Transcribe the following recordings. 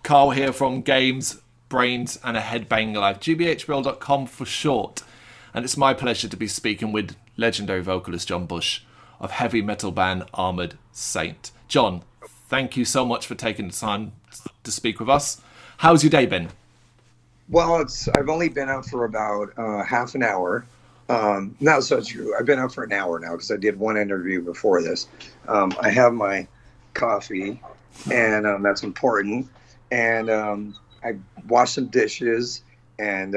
Carl here from Games, Brains and a Head-Banging Life, GBHBL.com for short. And it's my pleasure to be speaking with legendary vocalist John Bush of heavy metal band Armored Saint. John, thank you so much for taking the time to speak with us. How's your day been? Well, I've only been out for about half an hour. Not so true. I've been out for an hour now because I did one interview before this. I have my coffee, and that's important. And I washed some dishes and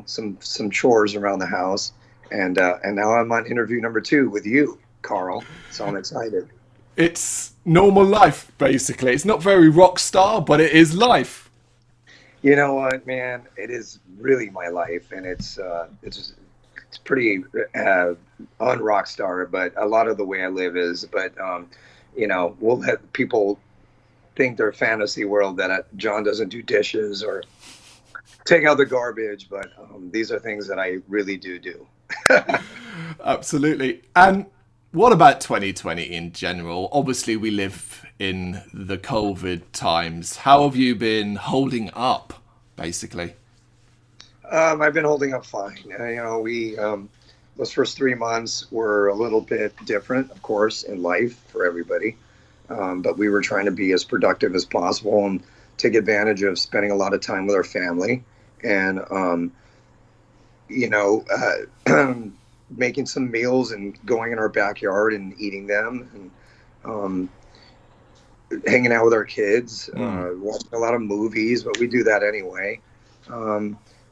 some chores around the house. And now I'm on interview number 2 with you, Carl. So I'm excited. It's normal life, basically. It's not very rock star, but it is life. You know what, man? It is really my life, and it's pretty un-rock star, but a lot of the way I live is. But we'll let people think their fantasy world that John doesn't do dishes or take out the garbage, but these are things that I really do. Absolutely. And what about 2020 in general? Obviously, we live in the COVID times. How have you been holding up, basically? I've been holding up fine. We those first 3 months were a little bit different, of course, in life for everybody. But we were trying to be as productive as possible and take advantage of spending a lot of time with our family and, making some meals and going in our backyard and eating them and hanging out with our kids, watching a lot of movies, but we do that anyway.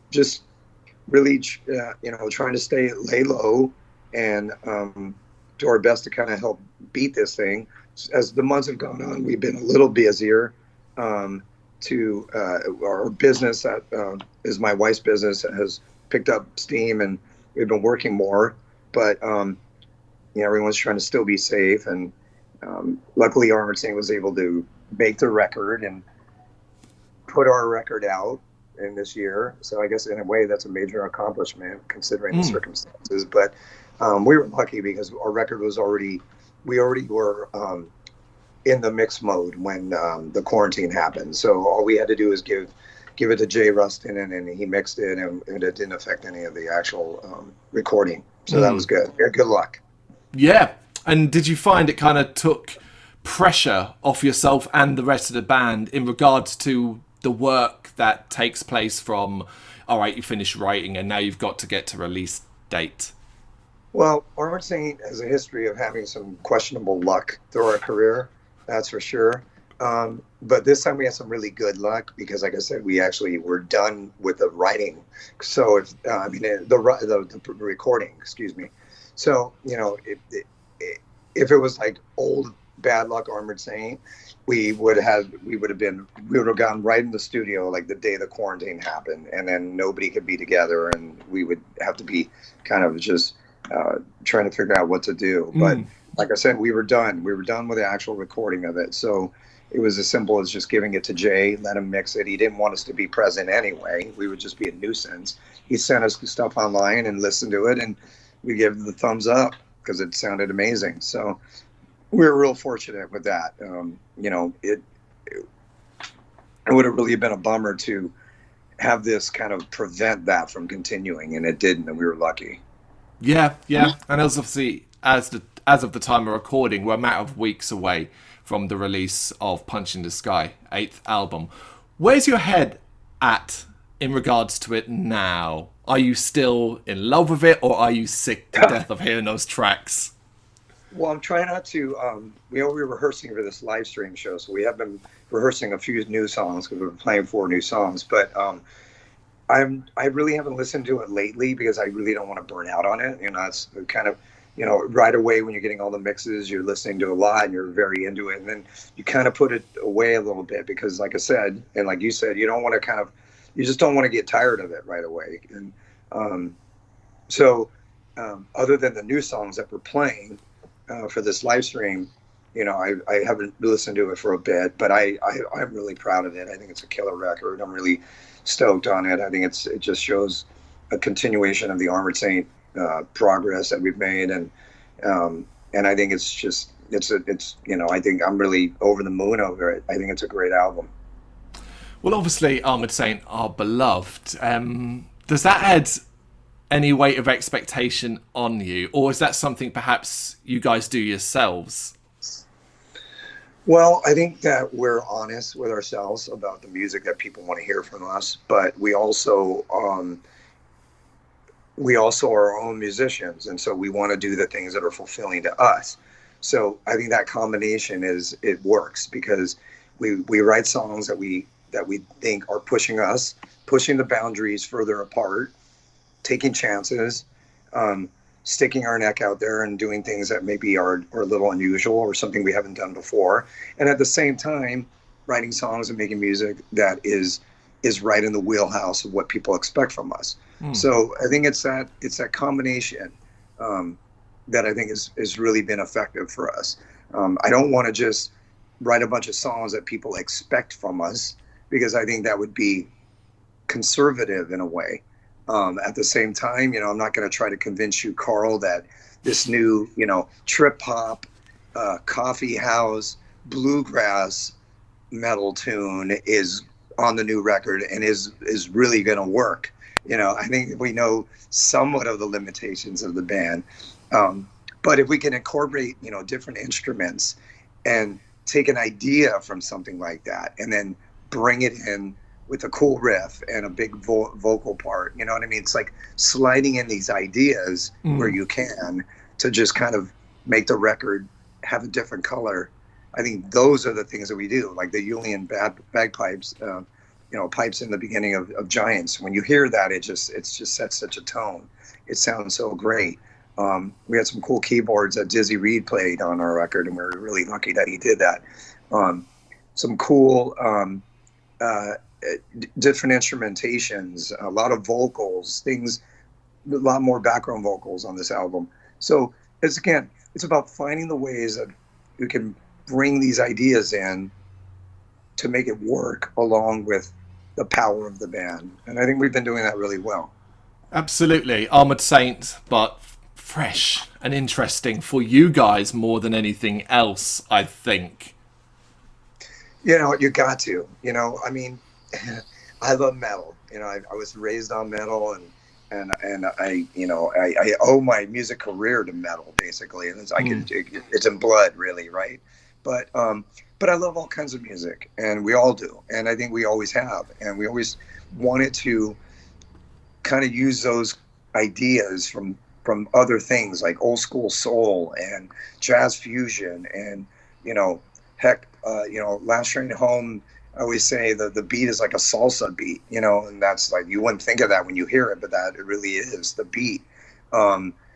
Just really, trying to lay low and do our best to kind of help beat this thing. As the months have gone on, we've been a little busier. Our business that is my wife's business has picked up steam, and we've been working more. But everyone's trying to still be safe, and luckily, Armored Saint was able to make the record and put our record out in this year. So I guess in a way that's a major accomplishment considering the circumstances. But we were lucky because our record was we already were in the mix mode when the quarantine happened. So all we had to do is give it to Jay Rustin, and he mixed it, and it didn't affect any of the actual recording. So that was good. We had good luck. Yeah. And did you find it kind of took pressure off yourself and the rest of the band in regards to the work that takes place from, all right, you finished writing and now you've got to get to release date? Well, Armored Saint has a history of having some questionable luck through our career, that's for sure. But this time we had some really good luck because, like I said, we actually were done with the writing. So the recording, excuse me. So, if it was like old bad luck Armored Saint, we would have gone right in the studio like the day the quarantine happened, and then nobody could be together, and we would have to be kind of just trying to figure out what to do. But like I said, we were done with the actual recording of it. So it was as simple as just giving it to Jay, let him mix it. He didn't want us to be present anyway. We would just be a nuisance. He sent us stuff online and listened to it, and we gave the thumbs up because it sounded amazing. So we were real fortunate with that. It would have really been a bummer to have this kind of prevent that from continuing, and it didn't, and we were lucky. Yeah. And obviously, as of the time of recording, we're a matter of weeks away from the release of Punch in the Sky, 8th album. Where's your head at in regards to it now? Are you still in love with it, or are you sick to death of hearing those tracks? Well, I'm trying not to. We're rehearsing for this live stream show, so we have been rehearsing a few new songs because we're playing 4 new songs. But I really haven't listened to it lately because I really don't want to burn out on it. It's kind of, right away when you're getting all the mixes, you're listening to a lot and you're very into it, and then you kind of put it away a little bit because, like I said, and like you said, you just don't want to get tired of it right away. And other than the new songs that we're playing for this live stream, I haven't listened to it for a bit, but I'm really proud of it. I think it's a killer record. I'm really stoked on it. I think it just shows a continuation of the Armored Saint progress that we've made, and I think I think I'm really over the moon over it. I think it's a great album. Well, obviously, Armored Saint are beloved. Does that add any weight of expectation on you, or is that something perhaps you guys do yourselves? Well, I think that we're honest with ourselves about the music that people want to hear from us, but we also are our own musicians, and so we want to do the things that are fulfilling to us. So I think that combination is it works because we write songs that we think are pushing us, pushing the boundaries further apart, taking chances, um, sticking our neck out there and doing things that maybe are a little unusual or something we haven't done before, and at the same time writing songs and making music that is right in the wheelhouse of what people expect from us. Hmm. So I think it's that combination um, that I think has really been effective for us. I don't want to just write a bunch of songs that people expect from us because I think that would be conservative in a way. At the same time, I'm not going to try to convince you, Carl, that this new, trip hop, coffee house, bluegrass metal tune is on the new record and is really going to work. I think we know somewhat of the limitations of the band, um, but if we can incorporate, different instruments and take an idea from something like that and then bring it in with a cool riff and a big vocal part, you know what I mean? It's like sliding in these ideas where Mm. you can to just kind of make the record have a different color. I think those are the things that we do, like the Julian bagpipes, pipes in the beginning of Giants. When you hear that, it's just sets such a tone. It sounds so great. We had some cool keyboards that Dizzy Reed played on our record, and we were really lucky that he did that. Um, some cool uh, different instrumentations, a lot of vocals, things, a lot more background vocals on this album. So it's about finding the ways that you can bring these ideas in to make it work along with the power of the band. And I think we've been doing that really well. Absolutely. Armored Saint, but fresh and interesting for you guys more than anything else, I think. You got to, I mean, I love metal. I was raised on metal and I owe my music career to metal basically. And Mm. it's in blood really. Right. But I love all kinds of music and we all do. And I think we always have, and we always wanted to kind of use those ideas from other things like old school soul and jazz fusion and you know heck Last Train Home. I always say that the beat is like a salsa beat, and that's like you wouldn't think of that when you hear it, but that it really is the beat.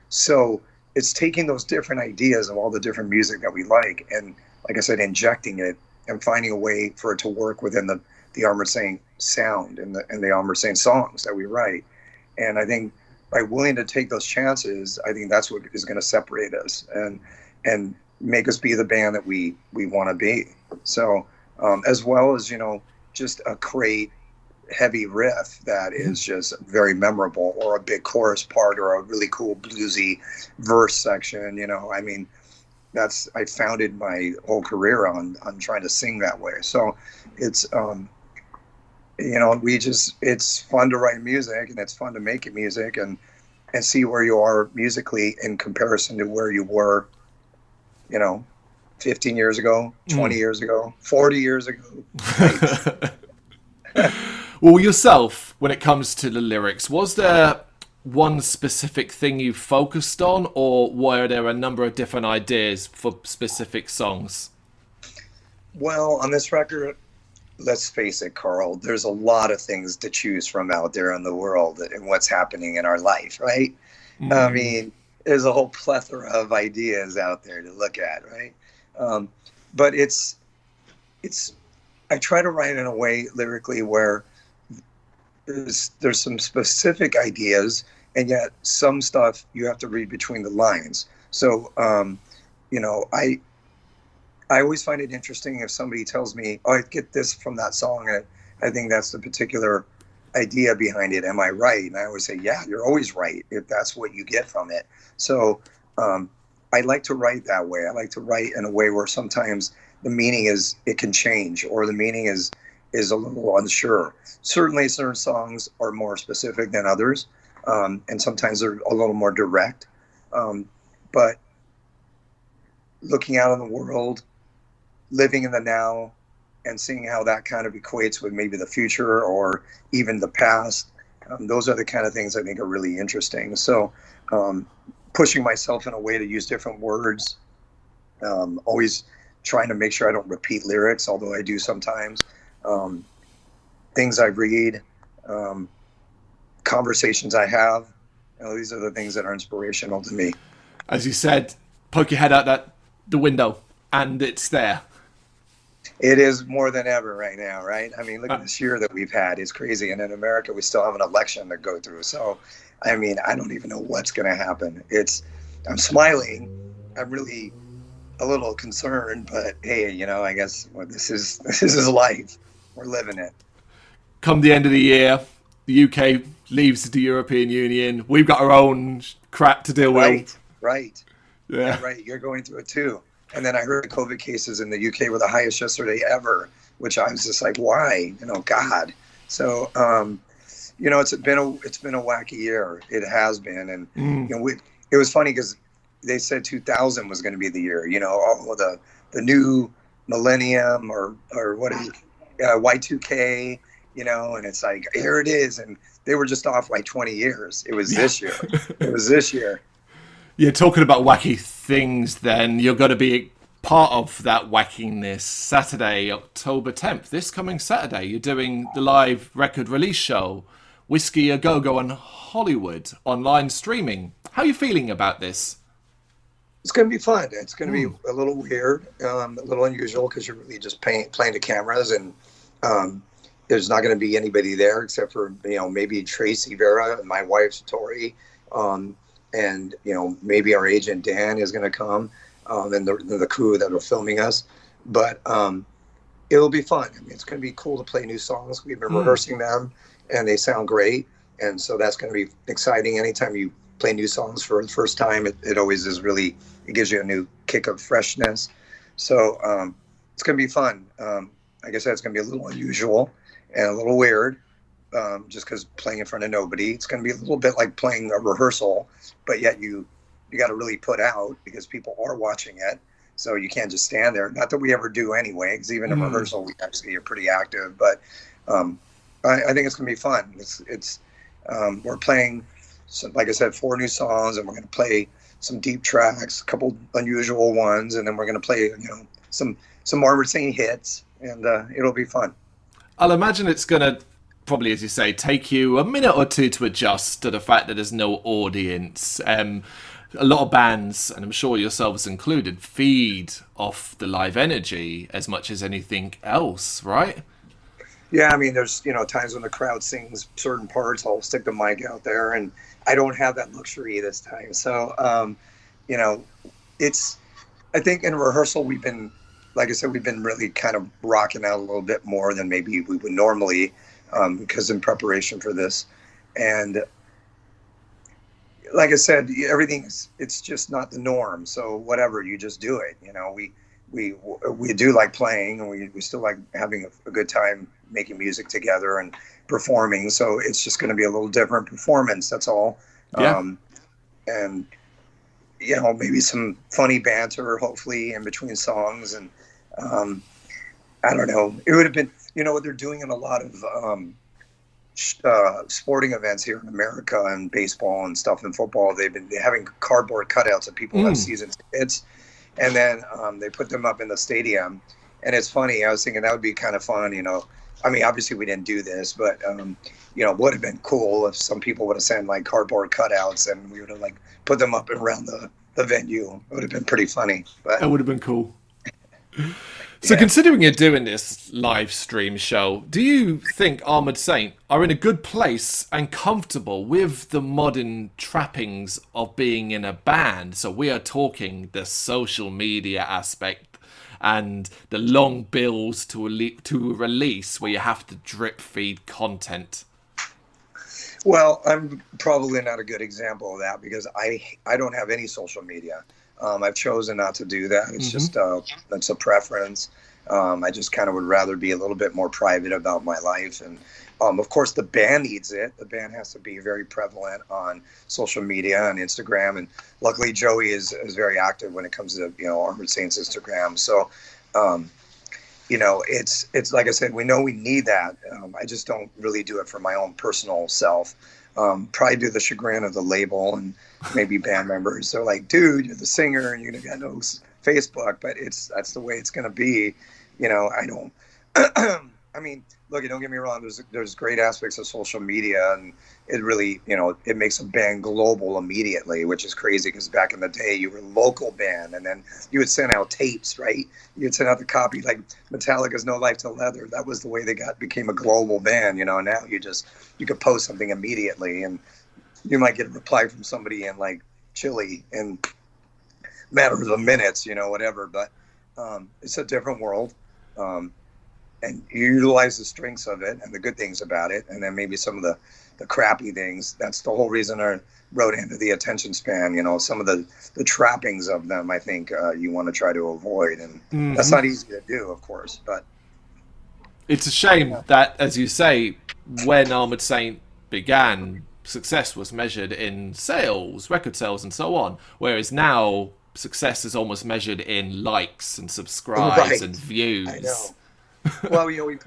So it's taking those different ideas of all the different music that we like and, like I said, injecting it and finding a way for it to work within the Armored Saint sound and the Armored Saint songs that we write. And I think by willing to take those chances, I think that's what is going to separate us and make us be the band that we want to be. So as well as just a great heavy riff that is just very memorable, or a big chorus part, or a really cool bluesy verse section. I mean, I founded my whole career on trying to sing that way. So it's it's fun to write music and it's fun to make music and see where you are musically in comparison to where you were, you know, 15 years ago, 20 Mm. years ago, 40 years ago. Right. Well, yourself, when it comes to the lyrics, was there one specific thing you focused on, or were there a number of different ideas for specific songs? Well, on this record, let's face it, Carl, there's a lot of things to choose from out there in the world and what's happening in our life, right? I Mm. mean, there's a whole plethora of ideas out there to look at, right? Um, but it's I try to write in a way lyrically where there's some specific ideas, and yet some stuff you have to read between the lines. So, you know, I always find it interesting if somebody tells me, "Oh, I get this from that song, and I think that's the particular idea behind it. Am I right?" And I always say, "Yeah, you're always right if that's what you get from it." So um, I like to write that way. I like to write in a way where sometimes the meaning is it can change, or the meaning is a little unsure. Certainly, certain songs are more specific than others, and sometimes they're a little more direct. But looking out in the world, living in the now, and seeing how that kind of equates with maybe the future or even the past, those are the kind of things I think are really interesting. So, pushing myself in a way to use different words, always trying to make sure I don't repeat lyrics, although I do sometimes. Things I read, conversations I have. These are the things that are inspirational to me. As you said, poke your head out the window, and it's there. It is more than ever right now, right? I mean, look at this year that we've had. It's crazy. And in America, we still have an election to go through. So, I mean, I don't even know what's going to happen. I'm smiling. I'm really a little concerned, but hey, I guess this is life. We're living it. Come the end of the year, the UK leaves the European Union. We've got our own crap to deal with. Right. Yeah, right. You're going through it too. And then I heard the COVID cases in the UK were the highest yesterday ever, which I was just like, why? God. So, it's been a wacky year. It has been, and it was funny because they said 2000 was going to be the year. All the new millennium or what is Y2K. And it's like, here it is, and they were just off like 20 years. It was this year. It was this year. You're talking about wacky things, then you're going to be part of that wackiness Saturday, October 10th. This coming Saturday, you're doing the live record release show, Whiskey A Go-Go on Hollywood, online streaming. How are you feeling about this? It's going to be fun. It's going to be a little weird, a little unusual because you're really just playing to cameras, and there's not going to be anybody there except for, maybe Tracy Vera and my wife, Tori. And maybe our agent Dan is going to come, and the crew that are filming us. But it'll be fun. I mean, it's going to be cool to play new songs. We've been rehearsing them, and they sound great. And so that's going to be exciting. Anytime you play new songs for the first time, it always is really, it gives you a new kick of freshness. So it's going to be fun. Like I said, it's going to be a little unusual and a little weird. Just because playing in front of nobody, it's going to be a little bit like playing a rehearsal, but yet you got to really put out because people are watching it. So you can't just stand there. Not that we ever do anyway, because even in rehearsal, we actually are pretty active. But I think it's going to be fun. We're playing, like I said, 4 new songs, and we're going to play some deep tracks, a couple unusual ones, and then we're going to play, some Armored Saint hits, and it'll be fun. I'll imagine it's going to probably, as you say, take you a minute or two to adjust to the fact that there's no audience. A lot of bands, and I'm sure yourselves included, feed off the live energy as much as anything else, right? Yeah, I mean, there's, times when the crowd sings certain parts, I'll stick the mic out there, and I don't have that luxury this time. So, I think in rehearsal, we've been, like I said, we've been really kind of rocking out a little bit more than maybe we would normally, because in preparation for this. And like I said, it's just not the norm. So whatever, you just do it. We do like playing, and we still like having a good time making music together and performing. So it's just going to be a little different performance. That's all. Yeah. And maybe some funny banter, hopefully, in between songs. And I don't know. It would have been, what they're doing in a lot of sporting events here in America, and baseball and stuff, and football. They're having cardboard cutouts of people who have season tickets, and then they put them up in the stadium. And it's funny. I was thinking that would be kind of fun. I mean, obviously we didn't do this, but would have been cool if some people would have sent like cardboard cutouts, and we would have like put them up around the venue. It would have been pretty funny. But that would have been cool. So considering you're doing this live stream show, do you think Armored Saint are in a good place and comfortable with the modern trappings of being in a band? So we are talking the social media aspect and the long bills to a release where you have to drip feed content. Well, I'm probably not a good example of that because I don't have any social media. I've chosen not to do that. It's Hmm. just it's a preference. I just kind of would rather be a little bit more private about my life, and of course the band needs it. The band has to be very prevalent on social media and Instagram, and luckily Joey is very active when it comes to Armored Saints Instagram. So. Um, it's like I said, we know we need that. I just don't really do it for my own personal self. Probably do the chagrin of the label and maybe band members. They're like, dude, you're the singer and you got no Facebook, but that's the way it's going to be. I don't. I mean, look, don't get me wrong. There's great aspects of social media, and it really, it makes a band global immediately, which is crazy because back in the day, you were a local band, and then you would send out tapes, right? You would send out the copy, like Metallica's "No Life to Leather." That was the way they became a global band. Now you could post something immediately, and you might get a reply from somebody in like Chile in matters of minutes, whatever. But it's a different world. And you utilize the strengths of it and the good things about it, and then maybe some of the crappy things. That's the whole reason I wrote into the attention span. Some of the trappings of them, I think you want to try to avoid, and that's Hmm. not easy to do, of course. But It's a shame that, as you say, when Armored Saint began, success was measured in sales, record sales, and so on. Whereas now, success is almost measured in likes and subscribes and right, I views. know. Well, we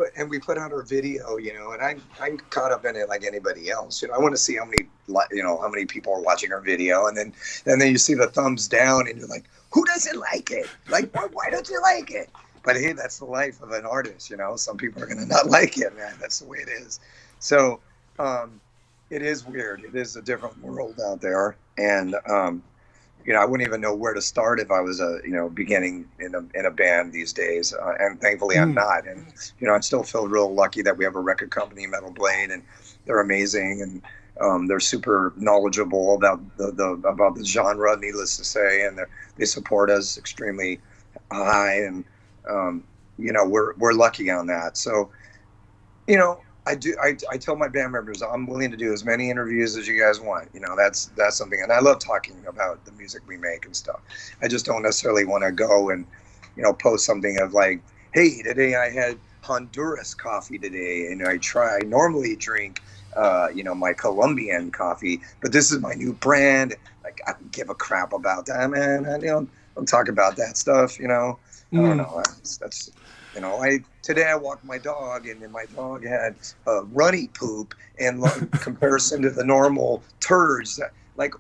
put out our video, and I'm caught up in it like anybody else. I want to see how many people are watching our video, and then you see the thumbs down, and you're like, who doesn't like it? Like, why don't you like it? But hey, that's the life of an artist. Some people are gonna not like it, man. That's the way it is. So, it is weird. It is a different world out there, and I wouldn't even know where to start if I was beginning in a band these days. And thankfully, I'm Mm. not. And I still feel real lucky that we have a record company, Metal Blade, and they're amazing, and they're super knowledgeable about the genre. Needless to say, and they support us extremely high, and we're lucky on that. So I do. I tell my band members I'm willing to do as many interviews as you guys want. That's something, and I love talking about the music we make and stuff. I just don't necessarily want to go and post something of like, hey, today I had Honduras coffee today, and I normally drink my Colombian coffee, but this is my new brand. Like, I don't give a crap about that, man. I don't talk about that stuff. I don't Mm. know. That's I today I walked my dog, and then my dog had runny poop in comparison to the normal turds. Like,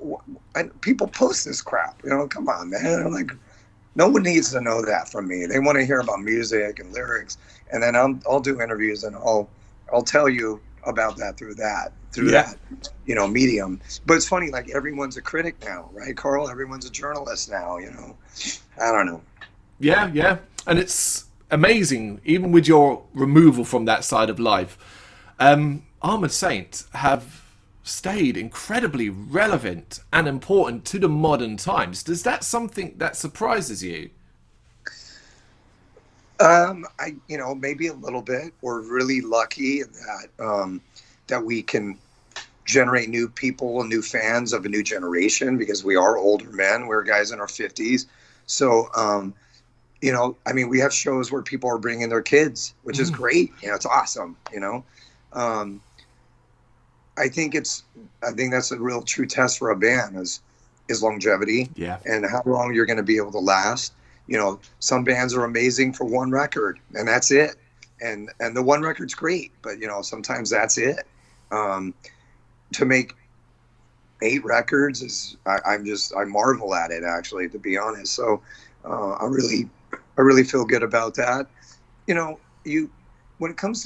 and people post this crap. Come on, man. I'm like, no one needs to know that from me. They want to hear about music and lyrics, and then I'll do interviews, and I'll tell you about that through Yeah. that medium. But it's funny, like everyone's a critic now, right, Carl? Everyone's a journalist now. I don't know. Yeah, yeah. And it's amazing, even with your removal from that side of life. Armored Saint have stayed incredibly relevant and important to the modern times. Does that something that surprises you? Maybe a little bit. We're really lucky that we can generate new people and new fans of a new generation because we are older men. We're guys in our 50s. So, I mean, we have shows where people are bringing their kids, which is Mm. great. It's awesome. Um, I think that's a real true test for a band is longevity Yeah. and how long you're going to be able to last. Some bands are amazing for one record and that's it. And the one record's great, but sometimes that's it. Um, to make 8 records I marvel at it, actually, to be honest. So I really feel good about that. You when it comes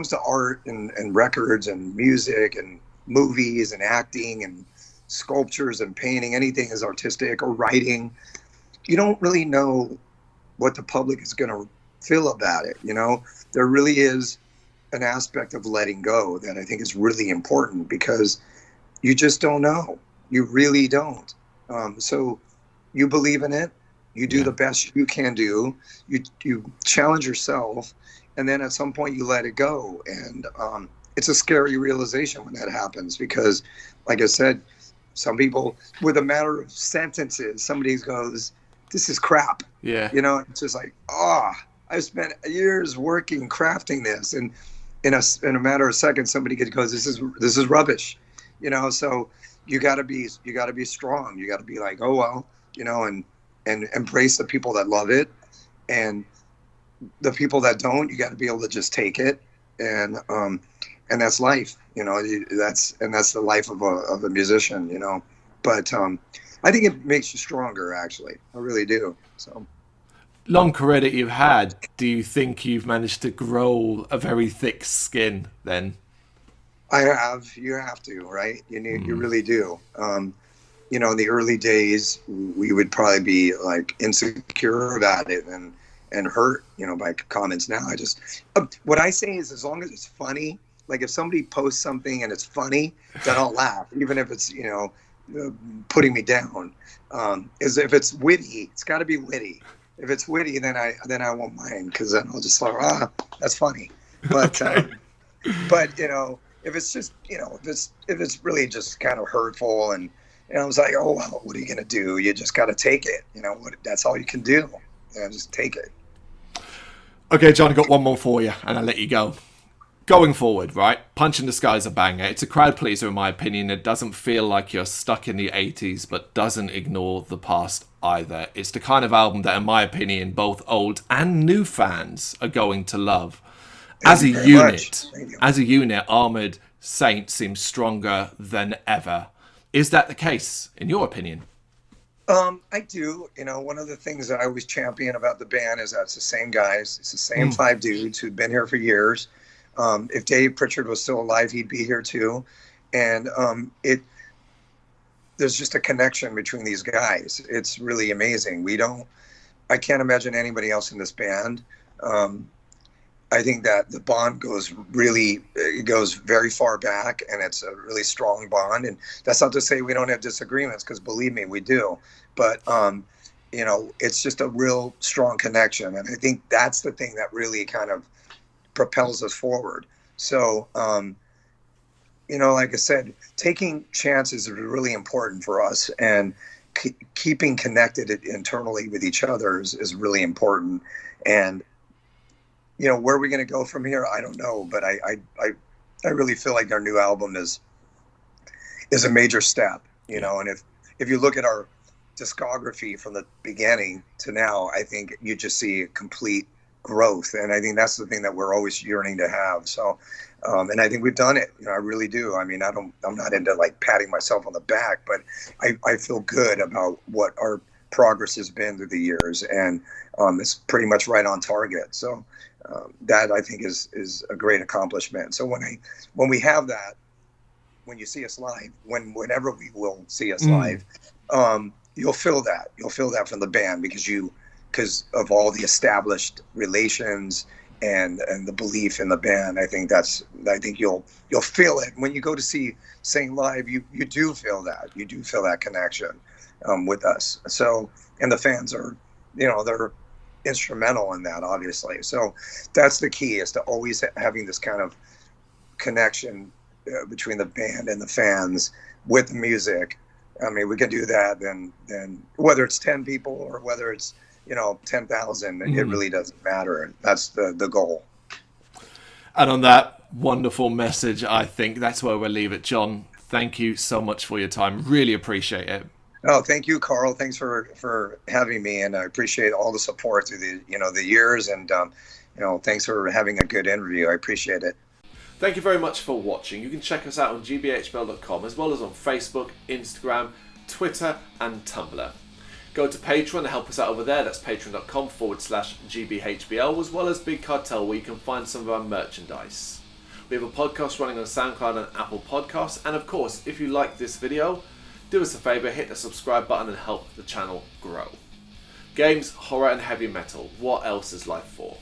to art and records and music and movies and acting and sculptures and painting, anything is artistic, or writing, you don't really know what the public is going to feel about it. There really is an aspect of letting go that I think is really important because you just don't know. You really don't. So you believe in it. You do Yeah. the best you can do. You challenge yourself, and then at some point you let it go. And it's a scary realization when that happens because, like I said, some people, with a matter of sentences, somebody goes, "This is crap." Yeah. It's just like, I've spent years working, crafting this, and in a matter of seconds, somebody goes, "This is rubbish." So you got to be strong. You got to be like, "Oh well," and embrace the people that love it, and the people that don't, you got to be able to just take it, and that's life. That's the life of a musician. But I think it makes you stronger. Actually, I really do. So. Long career that you've had, do you think you've managed to grow a very thick skin then? I have. You have to, right? You really do. In the early days, we would probably be like insecure about it and hurt, by comments. Now I just, what I say is, as long as it's funny, like if somebody posts something and it's funny, then I'll laugh, even if it's, putting me down. Is if it's witty, it's got to be witty. If it's witty, then I won't mind, because then I'll just like, that's funny. But Okay. but if it's just if it's really just kind of hurtful, and I was like, oh well, what are you gonna do? You just got to take it. That's all you can do. Just take it. Okay, John, I got one more for you, and I'll let you go. Going forward, right? Punch in the Sky is a banger. It's a crowd pleaser, in my opinion. It doesn't feel like you're stuck in the 80s, but doesn't ignore the past either. It's the kind of album that, in my opinion, both old and new fans are going to love. As a unit, Armored Saint seems stronger than ever. Is that the case, in your opinion? I do. One of the things that I always champion about the band is that it's the same guys. It's the same five dudes who've been here for years. If Dave Pritchard was still alive, he'd be here too. And there's just a connection between these guys. It's really amazing. I can't imagine anybody else in this band. I think that the bond goes very far back, and it's a really strong bond. And that's not to say we don't have disagreements, because believe me, we do. But it's just a real strong connection, and I think that's the thing that really kind of propels us forward. So, like I said, taking chances is really important for us, and keeping connected internally with each other is really important. And where are we going to go from here? I don't know, but I really feel like our new album is a major step, and if you look at our discography from the beginning to now, I think you just see a complete growth. And I think that's the thing that we're always yearning to have. So, and I think we've done it. I really do. I mean, I'm not into like patting myself on the back, but I feel good about what our progress has been through the years, and it's pretty much right on target. So that, I think, is a great accomplishment. So when we have that, when you see us live, whenever we will see us live, you'll feel that from the band, because of all the established relations and the belief in the band. I think you'll feel it when you go to see Saint live. You do feel that connection with us. So, and the fans are, they're instrumental in that, obviously. So that's the key, is to always having this kind of connection between the band and the fans with the music. I mean, we can do that, then whether it's 10 people or whether it's 10,000, it really doesn't matter. That's the goal. And on that wonderful message, I think that's where we'll leave it. John, thank you so much for your time. Really appreciate it. Oh, thank you, Carl. Thanks for having me, and I appreciate all the support through the years, and thanks for having a good interview. I appreciate it. Thank you very much for watching. You can check us out on gbhbl.com, as well as on Facebook, Instagram, Twitter, and Tumblr. Go to Patreon and help us out over there. That's patreon.com/GBHBL, as well as Big Cartel, where you can find some of our merchandise. We have a podcast running on SoundCloud and Apple Podcasts. And of course, if you like this video, do us a favour, hit the subscribe button and help the channel grow. Games, horror and heavy metal. What else is life for?